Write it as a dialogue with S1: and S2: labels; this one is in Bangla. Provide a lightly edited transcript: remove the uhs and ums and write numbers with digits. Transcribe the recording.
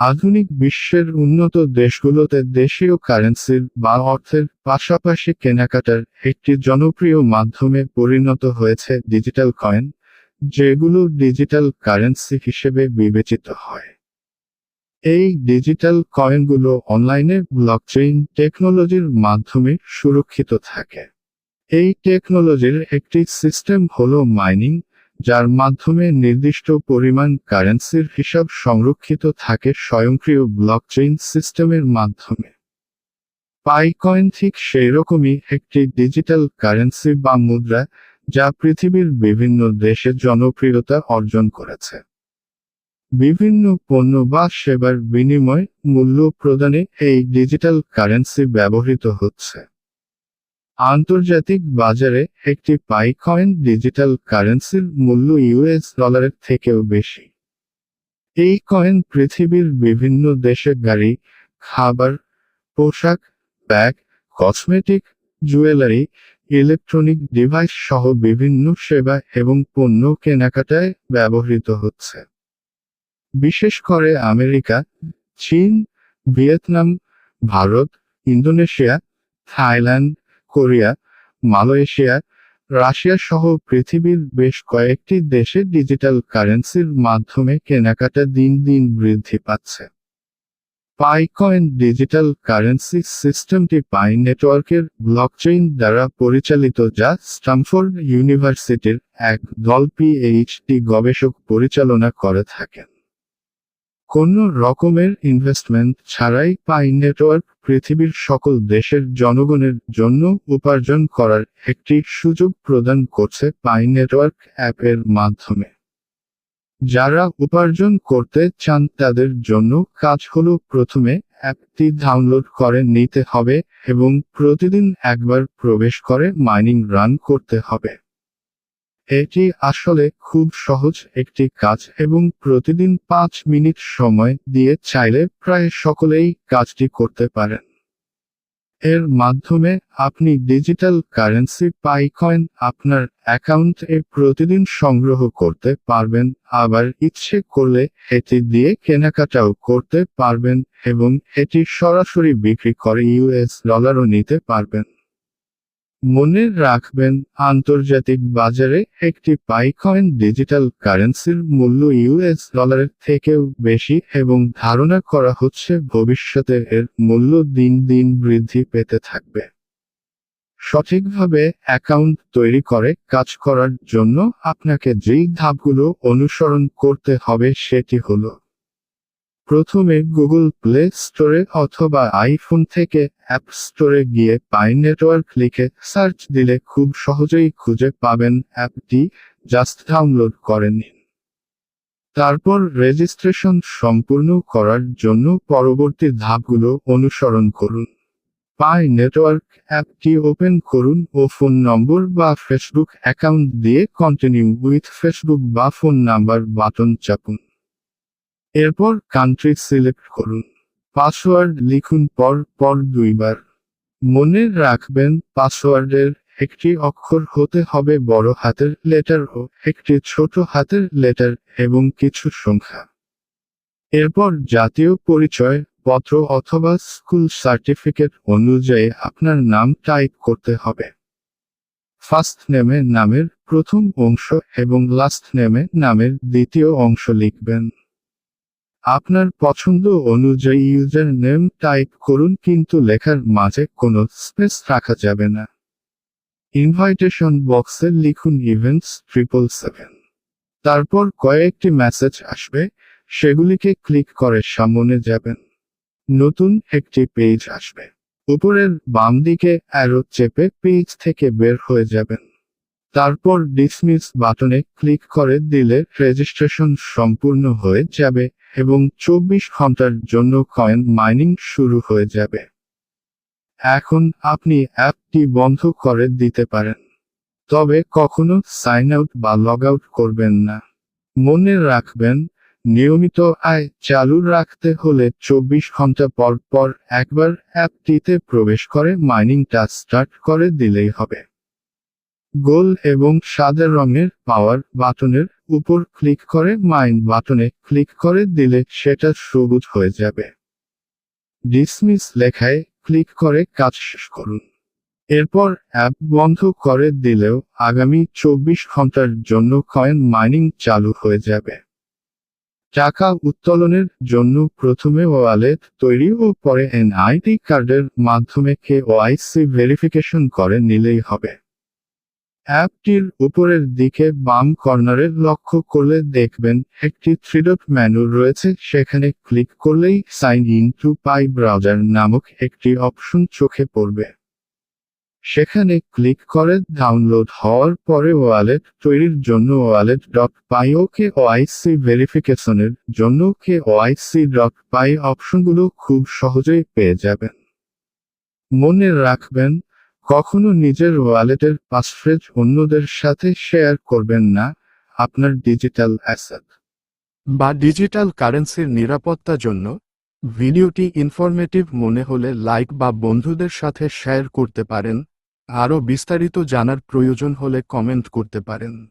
S1: আধুনিক বিশ্বের উন্নত দেশগুলোতে দেশীয় কারেন্সির বা অর্থের পাশাপাশি কেনাকাটার একটি জনপ্রিয় মাধ্যমে পরিণত হয়েছে ডিজিটাল কয়েন, যেগুলো ডিজিটাল কারেন্সি হিসেবে বিবেচিত হয়। এই ডিজিটাল কয়েনগুলো অনলাইনে ব্লকচেইন টেকনোলজির মাধ্যমে সুরক্ষিত থাকে। এই টেকনোলজির একটি সিস্টেম হলো মাইনিং, যার মাধ্যমে নির্দিষ্ট পরিমাণ কারেন্সির হিসাব সংরক্ষিত থাকে স্বয়ংক্রিয় ব্লকচেইন সিস্টেমের মাধ্যমে। পাইকয়েন ঠিক সেইরকমই একটি ডিজিটাল কারেন্সি বা মুদ্রা, যা পৃথিবীর বিভিন্ন দেশে জনপ্রিয়তা অর্জন করেছে। বিভিন্ন পণ্য বা সেবার বিনিময় মূল্য প্রদানে এই ডিজিটাল কারেন্সি ব্যবহৃত হচ্ছে। আন্তর্জাতিক বাজারে একটি পাইকয়েন ডিজিটাল কারেন্সির মূল্য $ডলারের থেকেও বেশি। এই কয়েন পৃথিবীর বিভিন্ন দেশে গাড়ি, খাবার, পোশাক, bag, cosmetic, jewellery, electronic device সহ বিভিন্ন সেবা এবং পণ্য কেনাকাটায় ব্যবহৃত হচ্ছে। বিশেষ করে আমেরিকা, চীন, Vietnam, Bharat, Indonesia, Thailand, Korea, Malaysia, Russia সহ পৃথিবীর বেশ কয়েকটি দেশে ডিজিটাল কারেন্সির মাধ্যমে কেনাকাটা দিন দিন বৃদ্ধি পাচ্ছে। পাইকয়েন ডিজিটাল কারেন্সি সিস্টেমটি পাই নেটওয়ার্কের ব্লকচেইন দ্বারা পরিচালিত, যা স্ট্যামফোর্ড ইউনিভার্সিটির এক দল পিএইচডি গবেষক পরিচালনা করে থাকেন। কোনো রকমের ইনভেস্টমেন্ট ছাড়াই পাই নেটওয়ার্ক পৃথিবীর সকল দেশের জনগণের জন্য উপার্জন করার একটি সুযোগ প্রদান করছে পাই নেটওয়ার্ক অ্যাপের মাধ্যমে। যারা উপার্জন করতে চান তাদের জন্য কাজ হলো প্রথমে অ্যাপটি ডাউনলোড করে নিতে হবে এবং প্রতিদিন একবার প্রবেশ করে মাইনিং রান করতে হবে। এটি আসলে খুব সহজ একটি কাজ এবং প্রতিদিন 5 মিনিট সময় দিয়ে চাইলে প্রায় সকলেই কাজটি করতে পারেন। এর মাধ্যমে আপনি ডিজিটাল কারেন্সি পাইকয়েন আপনার অ্যাকাউন্টে প্রতিদিন সংগ্রহ করতে পারবেন, আবার ইচ্ছে করলে এটি দিয়ে কেনাকাটাও করতে পারবেন এবং এটি সরাসরি বিক্রি করে $ডলারও নিতে পারবেন। মনে রাখবেন, আন্তর্জাতিক বাজারে একটি পাইকয়েন ডিজিটাল কারেন্সির মূল্য $ডলারের থেকেও বেশি এবং ধারণা করা হচ্ছে ভবিষ্যতে এর মূল্য দিন দিন বৃদ্ধি পেতে থাকবে। সঠিকভাবে অ্যাকাউন্ট তৈরি করে কাজ করার জন্য আপনাকে যেই ধাপগুলো অনুসরণ করতে হবে সেটি হলো: প্রথমে গুগল প্লে স্টোরে অথবা আইফোন থেকে অ্যাপ স্টোরে গিয়ে পাই নেটওয়ার্ক লিখে সার্চ দিলে খুব সহজেই খুঁজে পাবেন অ্যাপটি, জাস্ট ডাউনলোড করে নিন। তারপর রেজিস্ট্রেশন সম্পূর্ণ করার জন্য পরবর্তী ধাপগুলো অনুসরণ করুন। পাই নেটওয়ার্ক অ্যাপটি ওপেন করুন ও ফোন নম্বর বা ফেসবুক অ্যাকাউন্ট দিয়ে কন্টিনিউ উইথ ফেসবুক বা ফোন নাম্বার বাটন চাপুন। এরপর কান্ট্রি সিলেক্ট করুন। পাসওয়ার্ড লিখুন পর 2 বার। মনে রাখবেন, পাসওয়ার্ডের একটি অক্ষর হতে হবে বড় হাতের লেটার ও একটি ছোট হাতের লেটার এবং কিছু সংখ্যা। এরপর জাতীয় পরিচয় পত্র অথবা স্কুল সার্টিফিকেট অনুযায়ী আপনার নাম টাইপ করতে হবে। ফার্স্ট নেমে নামের প্রথম অংশ এবং লাস্ট নেমে নামের দ্বিতীয় অংশ লিখবেন। আপনার পছন্দ অনুযায়ী ইউজার নেম টাইপ করুন, কিন্তু লেখার মাঝে কোনো স্পেস রাখা যাবে না। ইনভাইটেশন বক্সে লিখুন ইভেন্টস 777। তারপর কয়েকটি মেসেজ আসবে, সেগুলিকে ক্লিক করে সামনে যাবেন। নতুন একটি পেজ আসবে। উপরের বাম দিকে অ্যারো চেপে পেজ থেকে বের হয়ে যাবেন। তারপর ডিসমিস বাটনে ক্লিক করে দিলে রেজিস্ট্রেশন সম্পূর্ণ হয়ে যাবে এবং 24 ঘন্টার জন্য কয়েন মাইনিং শুরু হয়ে যাবে। এখন আপনি অ্যাপটি বন্ধ করে দিতে পারেন, তবে কখনো সাইন আউট বা লগ আউট করবেন না। মনে রাখবেন, নিয়মিত আয় চালু রাখতে হলে 24 ঘন্টা পর পর একবার অ্যাপটিতে প্রবেশ করে মাইনিংটা স্টার্ট করে দিলেই হবে। গোল এবং সাদা রঙের পাওয়ার বাটনের উপর ক্লিক করে মাইন বাটনে ক্লিক করে দিলে সেটা সবুজ হয়ে যাবে। ডিসমিস লেখায় ক্লিক করে কাজ শেষ করুন। এরপর অ্যাপ বন্ধ করে দিলেও আগামী 24 ঘন্টার জন্য কয়েন মাইনিং চালু হয়ে যাবে। টাকা উত্তোলনের জন্য প্রথমে ওয়ালেট তৈরি ও পরে এনআইডি কার্ডের মাধ্যমে কেওয়াইসি ভেরিফিকেশন করে নিলেই হবে। অ্যাপটির উপরের দিকে বাম কর্নারে লক্ষ্য করলে দেখবেন একটি 3 ডট মেনু রয়েছে, সেখানে ক্লিক করলেই sign in to Pi browser নামক একটি অপশন চোখে পড়বে। সেখানে ক্লিক করে ডাউনলোড হওয়ার পরে ওয়ালেট তৈরির জন্য wallet.py ও কেওয়াইসি ভেরিফিকেশনের জন্য kyc.py অপশনগুলো খুব সহজেই পেয়ে যাবেন। মনে রাখবেন, কখনো নিজের ওয়ালেটের পাসওয়ার্ড অন্যদের সাথে শেয়ার করবেন না। আপনার ডিজিটাল অ্যাসেট
S2: বা ডিজিটাল কারেন্সির নিরাপত্তার জন্য ভিডিওটি ইনফরমেটিভ মনে হলে লাইক বা বন্ধুদের সাথে শেয়ার করতে পারেন। আরও বিস্তারিত জানার প্রয়োজন হলে কমেন্ট করতে পারেন।